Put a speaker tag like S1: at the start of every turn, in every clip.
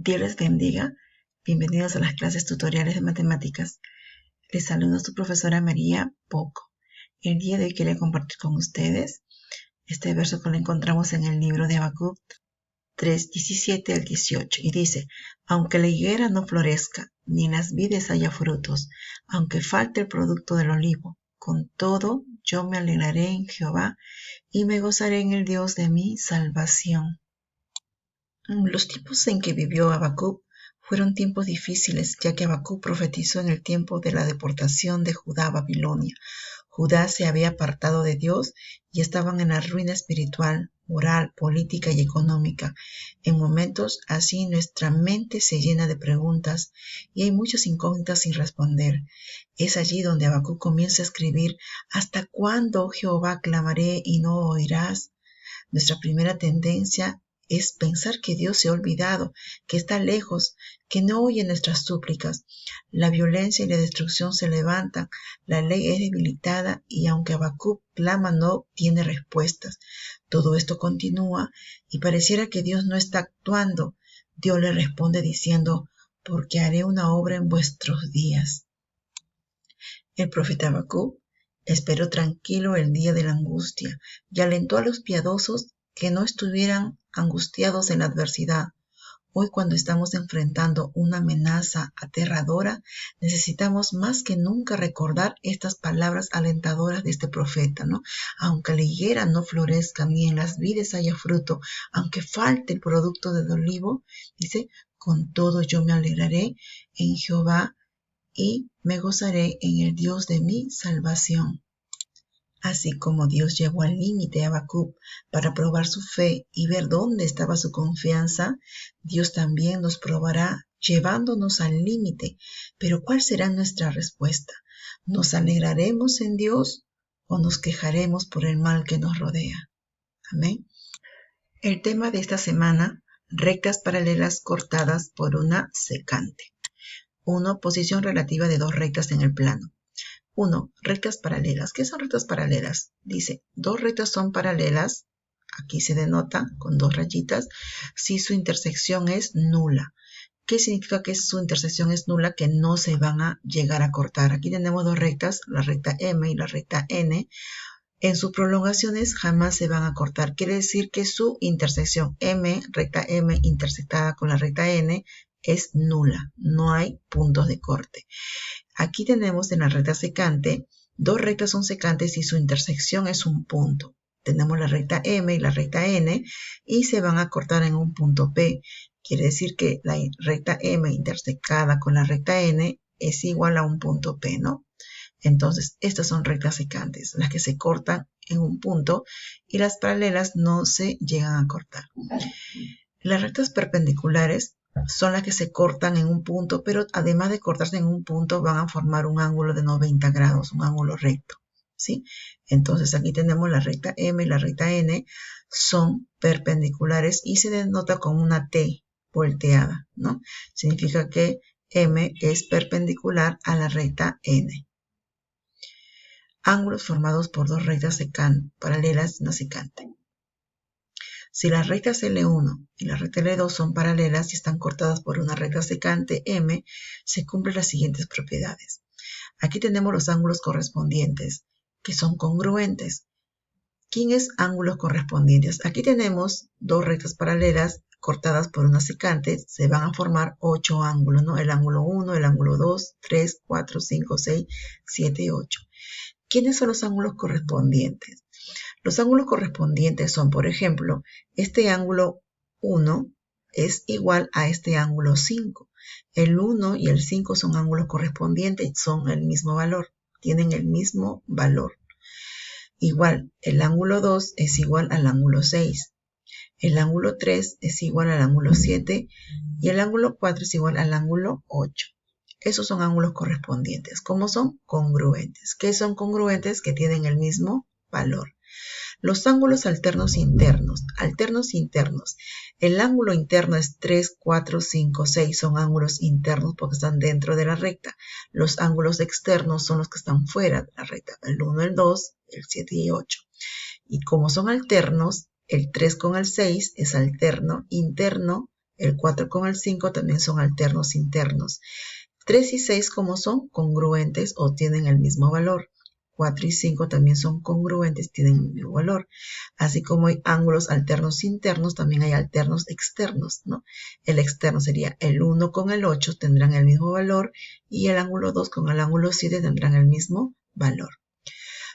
S1: Dios les bendiga. Bienvenidos a las clases tutoriales de matemáticas. Les saluda su profesora María Poco. El día de hoy quería compartir con ustedes este verso que lo encontramos en el libro de Habacuc 3:17 al 18 y dice: aunque la higuera no florezca, ni en las vides haya frutos, aunque falte el producto del olivo, con todo yo me alegraré en Jehová y me gozaré en el Dios de mi salvación. Los tiempos en que vivió Habacuc fueron tiempos difíciles, ya que Habacuc profetizó en el tiempo de la deportación de Judá a Babilonia. Judá se había apartado de Dios y estaban en la ruina espiritual, moral, política y económica. En momentos así nuestra mente se llena de preguntas y hay muchas incógnitas sin responder. Es allí donde Habacuc comienza a escribir: ¿hasta cuándo, Jehová, clamaré y no oirás? Nuestra primera tendencia es pensar que Dios se ha olvidado, que está lejos, que no oye nuestras súplicas. La violencia y la destrucción se levantan, la ley es debilitada y aunque Habacuc clama no obtiene respuestas. Todo esto continúa y pareciera que Dios no está actuando. Dios le responde diciendo: porque haré una obra en vuestros días. El profeta Habacuc esperó tranquilo el día de la angustia y alentó a los piadosos que no estuvieran angustiados en la adversidad. Hoy, cuando estamos enfrentando una amenaza aterradora, necesitamos más que nunca recordar estas palabras alentadoras de este profeta, ¿no? Aunque la higuera no florezca, ni en las vides haya fruto, aunque falte el producto del olivo, dice: con todo yo me alegraré en Jehová y me gozaré en el Dios de mi salvación. Así como Dios llevó al límite a Habacuc para probar su fe y ver dónde estaba su confianza, Dios también nos probará llevándonos al límite. Pero ¿cuál será nuestra respuesta? ¿Nos alegraremos en Dios o nos quejaremos por el mal que nos rodea? Amén. El tema de esta semana: rectas paralelas cortadas por una secante. 1. Posición relativa de dos rectas en el plano. 1. Rectas paralelas. ¿Qué son rectas paralelas? Dice, dos rectas son paralelas, aquí se denota con dos rayitas, si su intersección es nula. ¿Qué significa que su intersección es nula? Que no se van a llegar a cortar. Aquí tenemos dos rectas, la recta M y la recta N. En sus prolongaciones jamás se van a cortar. Quiere decir que su intersección recta M intersectada con la recta N, es nula. No hay puntos de corte. Aquí tenemos en la recta secante, dos rectas son secantes y su intersección es un punto. Tenemos la recta M y la recta N y se van a cortar en un punto P. Quiere decir que la recta M intersectada con la recta N es igual a un punto P, ¿no? Entonces, estas son rectas secantes, las que se cortan en un punto, y las paralelas no se llegan a cortar. Las rectas perpendiculares son las que se cortan en un punto, pero además de cortarse en un punto, van a formar un ángulo de 90 grados, un ángulo recto, ¿sí? Entonces, aquí tenemos la recta M y la recta N, son perpendiculares y se denota con una T volteada, ¿no? Significa que M es perpendicular a la recta N. Ángulos formados por dos rectas paralelas no secante. Si las rectas L1 y la recta L2 son paralelas y están cortadas por una recta secante M, se cumplen las siguientes propiedades. Aquí tenemos los ángulos correspondientes, que son congruentes. ¿Quiénes ángulos correspondientes? Aquí tenemos dos rectas paralelas cortadas por una secante, se van a formar 8 ángulos, ¿no? El ángulo 1, el ángulo 2, 3, 4, 5, 6, 7 y 8. ¿Quiénes son los ángulos correspondientes? Los ángulos correspondientes son, por ejemplo, este ángulo 1 es igual a este ángulo 5. El 1 y el 5 son ángulos correspondientes, son el mismo valor, tienen el mismo valor. Igual, el ángulo 2 es igual al ángulo 6. El ángulo 3 es igual al ángulo 7 y el ángulo 4 es igual al ángulo 8. Esos son ángulos correspondientes. ¿Cómo son? Congruentes. ¿Qué son congruentes? Que tienen el mismo valor. Los ángulos alternos internos. Alternos internos. El ángulo interno es 3, 4, 5, 6. Son ángulos internos porque están dentro de la recta. Los ángulos externos son los que están fuera de la recta. El 1, el 2, el 7 y 8. Y como son alternos, el 3 con el 6 es alterno interno El 4 con el 5 también son alternos internos. 3 y 6 como son congruentes o tienen el mismo valor. 4 y 5 también son congruentes, tienen el mismo valor. Así como hay ángulos alternos internos, también hay alternos externos, ¿no? El externo sería el 1 con el 8, tendrán el mismo valor, y el ángulo 2 con el ángulo 7 tendrán el mismo valor.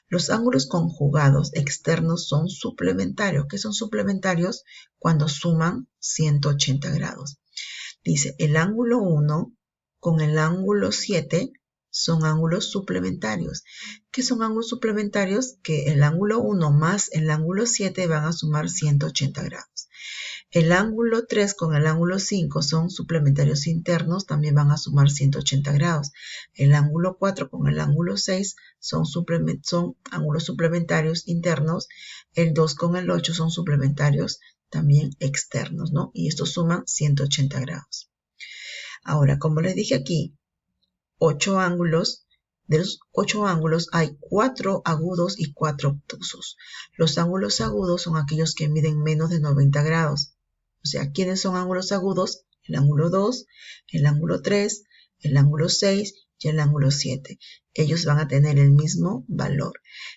S1: Los ángulos conjugados externos son suplementarios. ¿Qué son suplementarios? Cuando suman 180 grados. Dice, el ángulo 1 con el ángulo 7 son ángulos suplementarios. ¿Qué son ángulos suplementarios? Que el ángulo 1 más el ángulo 7 van a sumar 180 grados. El ángulo 3 con el ángulo 5 son suplementarios internos, también van a sumar 180 grados. El ángulo 4 con el ángulo 6 son ángulos suplementarios internos. El 2 con el 8 son suplementarios también externos, ¿no? Y estos suman 180 grados. Ahora, como les dije aquí, 8 ángulos. De los 8 ángulos hay 4 agudos y 4 obtusos. Los ángulos agudos son aquellos que miden menos de 90 grados. O sea, ¿quiénes son ángulos agudos? El ángulo 2, el ángulo 3, el ángulo 6 y el ángulo 7. Ellos van a tener el mismo valor.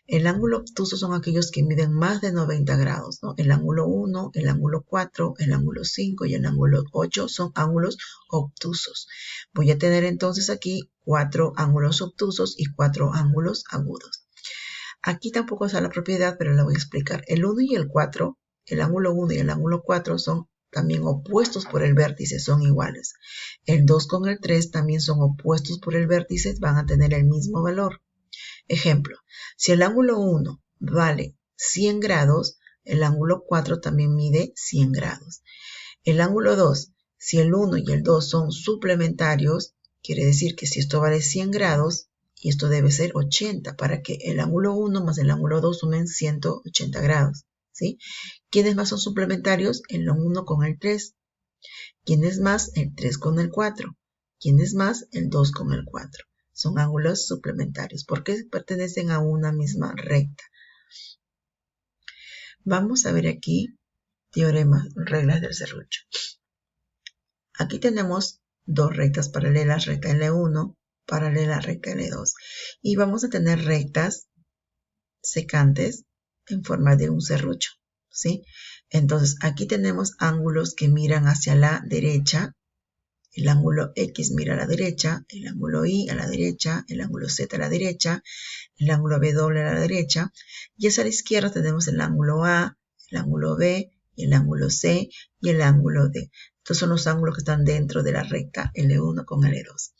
S1: El ángulo obtuso son aquellos que miden más de 90 grados, ¿no? El ángulo 1, el ángulo 4, el ángulo 5 y el ángulo 8 son ángulos obtusos. Voy a tener entonces aquí 4 ángulos obtusos y 4 ángulos agudos. Aquí tampoco está la propiedad, pero la voy a explicar. El 1 y el 4, el ángulo 1 y el ángulo 4 son también opuestos por el vértice, son iguales. El 2 con el 3 también son opuestos por el vértice, van a tener el mismo valor. Ejemplo, si el ángulo 1 vale 100 grados, el ángulo 4 también mide 100 grados. El ángulo 2, si el 1 y el 2 son suplementarios, quiere decir que si esto vale 100 grados, y esto debe ser 80, para que el ángulo 1 más el ángulo 2 sumen 180 grados, ¿sí? ¿Quiénes más son suplementarios? El 1 con el 3. ¿Quiénes más? El 3 con el 4. ¿Quiénes más? El 2 con el 4. Son ángulos suplementarios porque pertenecen a una misma recta. Vamos a ver aquí teoremas, reglas del serrucho. Aquí tenemos dos rectas paralelas, recta L1, paralela a recta L2. Y vamos a tener rectas secantes en forma de un serrucho, ¿sí? Entonces, aquí tenemos ángulos que miran hacia la derecha. El ángulo X mira a la derecha, el ángulo Y a la derecha, el ángulo Z a la derecha, el ángulo W a la derecha. Y hacia la izquierda tenemos el ángulo A, el ángulo B, el ángulo C y el ángulo D. Estos son los ángulos que están dentro de la recta L1 con L2.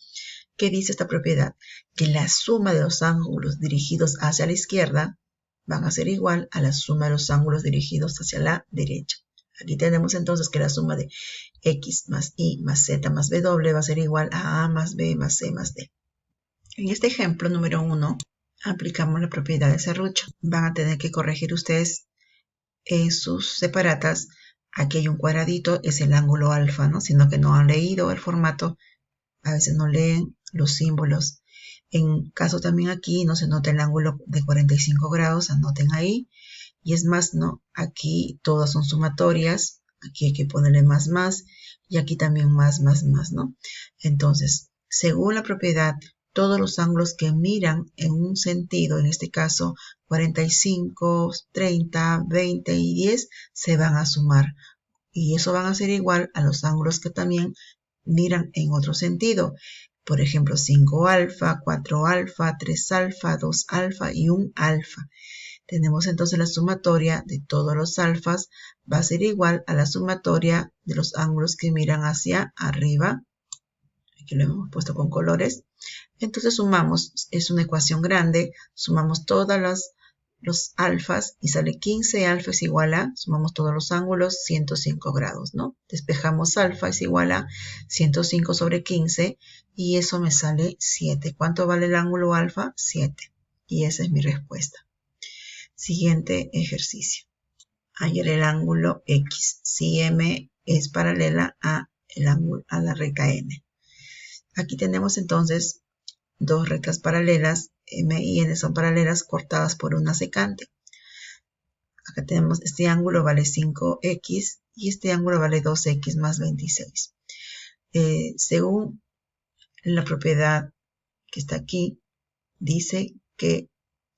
S1: ¿Qué dice esta propiedad? Que la suma de los ángulos dirigidos hacia la izquierda van a ser igual a la suma de los ángulos dirigidos hacia la derecha. Aquí tenemos entonces que la suma de X más Y más Z más W va a ser igual a A más B más C más D. En este ejemplo número 1 aplicamos la propiedad de serrucho. Van a tener que corregir ustedes en sus separatas. Aquí hay un cuadradito, es el ángulo alfa, ¿no? Sino que no han leído el formato, a veces no leen los símbolos. En caso también aquí no se nota el ángulo de 45 grados, anoten ahí. Y es más, ¿no? Aquí todas son sumatorias, aquí hay que ponerle más, y aquí también más, ¿no? Entonces, según la propiedad, todos los ángulos que miran en un sentido, en este caso 45, 30, 20 y 10, se van a sumar. Y eso van a ser igual a los ángulos que también miran en otro sentido. Por ejemplo, 5 alfa, 4 alfa, 3 alfa, 2 alfa y 1 alfa. Tenemos entonces la sumatoria de todos los alfas va a ser igual a la sumatoria de los ángulos que miran hacia arriba. Aquí lo hemos puesto con colores. Entonces sumamos, es una ecuación grande, sumamos todos los alfas y sale 15 alfa es igual a, sumamos todos los ángulos, 105 grados, ¿no? Despejamos alfa es igual a 105 sobre 15 y eso me sale 7. ¿Cuánto vale el ángulo alfa? 7. Y esa es mi respuesta. Siguiente ejercicio. Hallar el ángulo X si M es paralela a la recta N. Aquí tenemos entonces dos rectas paralelas, M y N son paralelas cortadas por una secante. Acá tenemos este ángulo vale 5x y este ángulo vale 2x más 26. Según la propiedad que está aquí, dice que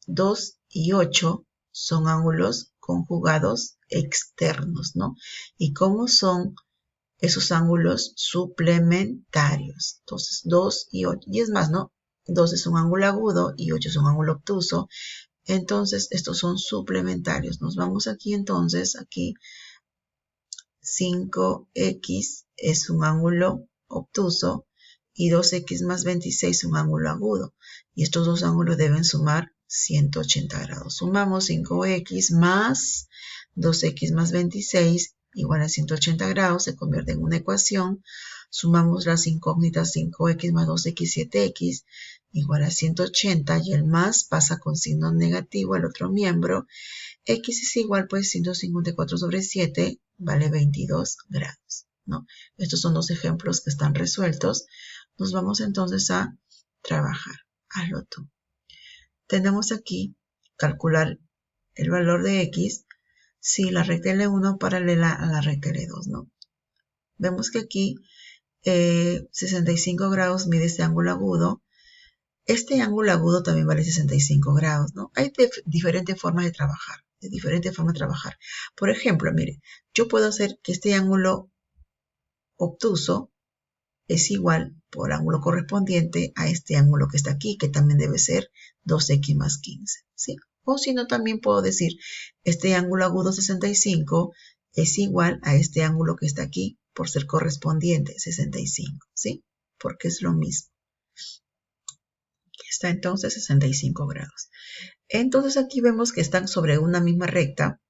S1: 2 y 8 son ángulos conjugados externos, ¿no? ¿Y cómo son esos ángulos suplementarios? Entonces, 2 y 8, y es más, ¿no? 2 es un ángulo agudo y 8 es un ángulo obtuso. Entonces, estos son suplementarios. Nos vamos aquí entonces, aquí 5x es un ángulo obtuso y 2x más 26 un ángulo agudo. Y estos dos ángulos deben sumar 180 grados. Sumamos 5x más 2x más 26 igual a 180 grados, se convierte en una ecuación. Sumamos las incógnitas 5x más 2x, 7x igual a 180 y el más pasa con signo negativo al otro miembro. X es igual, pues 154 sobre 7 vale 22 grados, ¿no? Estos son los ejemplos que están resueltos. Nos vamos entonces a trabajar. Hazlo tú. Tenemos aquí calcular el valor de X si la recta L1 paralela a la recta L2, ¿no? Vemos que aquí 65 grados mide este ángulo agudo. Este ángulo agudo también vale 65 grados, ¿no? Hay diferentes formas de trabajar. Por ejemplo, mire, yo puedo hacer que este ángulo obtuso es igual por ángulo correspondiente a este ángulo que está aquí, que también debe ser 2x más 15, ¿sí? O si no, también puedo decir, este ángulo agudo 65 es igual a este ángulo que está aquí, por ser correspondiente, 65, ¿sí? Porque es lo mismo. Está entonces 65 grados. Entonces aquí vemos que están sobre una misma recta.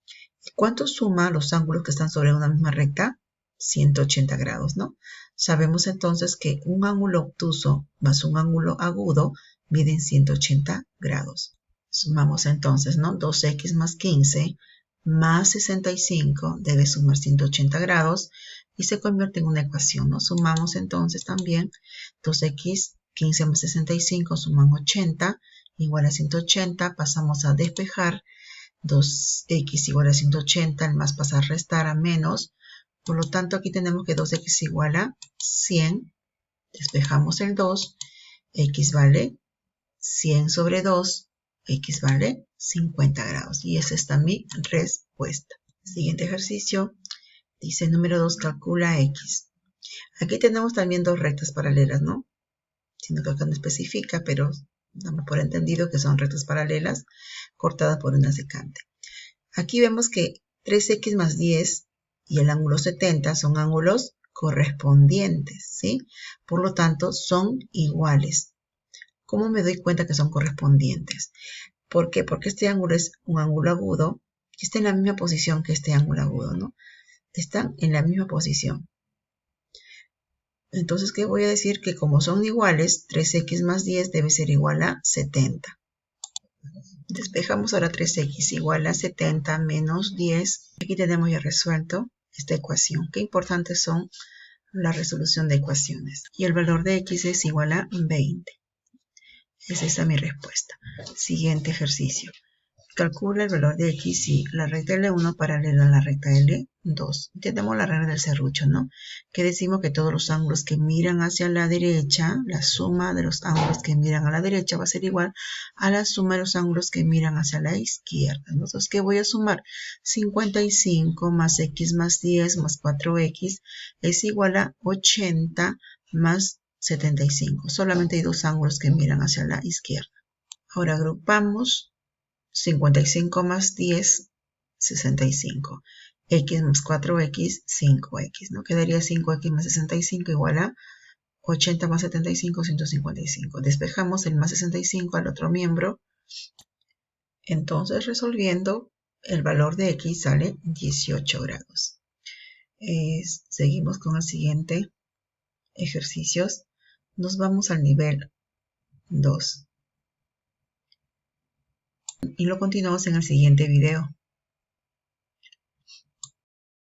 S1: ¿Cuánto suma los ángulos que están sobre una misma recta? 180 grados, ¿no? Sabemos entonces que un ángulo obtuso más un ángulo agudo miden 180 grados. Sumamos entonces, ¿no? 2x más 15 más 65 debe sumar 180 grados y se convierte en una ecuación, ¿no? Sumamos entonces también 2x, 15 más 65 suman 80 igual a 180, pasamos a despejar. 2x igual a 180, el más pasa a restar a menos. Por lo tanto, aquí tenemos que 2x igual a 100. Despejamos el 2. X vale 100 sobre 2. X vale 50 grados. Y esa está mi respuesta. Siguiente ejercicio. Dice número 2, calcula X. Aquí tenemos también dos rectas paralelas, ¿no? Sino que acá no especifica, pero damos por entendido que son rectas paralelas cortadas por una secante. Aquí vemos que 3x más 10 y el ángulo 70 son ángulos correspondientes, ¿sí? Por lo tanto, son iguales. ¿Cómo me doy cuenta que son correspondientes? ¿Por qué? Porque este ángulo es un ángulo agudo y está en la misma posición que este ángulo agudo, ¿no? Están en la misma posición. Entonces, ¿qué voy a decir? Que como son iguales, 3x más 10 debe ser igual a 70. Despejamos ahora 3x igual a 70 menos 10. Aquí tenemos ya resuelto esta ecuación. Qué importantes son la resolución de ecuaciones. Y el valor de x es igual a 20. Es esa mi respuesta. Siguiente ejercicio. Calcula el valor de x si la recta L1 paralela a la recta L2. Tenemos la regla del serrucho, ¿no? Que decimos que todos los ángulos que miran hacia la derecha, la suma de los ángulos que miran a la derecha va a ser igual a la suma de los ángulos que miran hacia la izquierda. Entonces, ¿qué voy a sumar? 55 más x más 10 más 4x es igual a 80 más 75. Solamente hay dos ángulos que miran hacia la izquierda. Ahora agrupamos 55 más 10, 65. X más 4x, 5x, ¿no? Quedaría 5x más 65 igual a 80 más 75, 155. Despejamos el más 65 al otro miembro. Entonces, resolviendo, el valor de x sale 18 grados. Seguimos con el siguiente ejercicios. Nos vamos al nivel 2. Y lo continuamos en el siguiente video.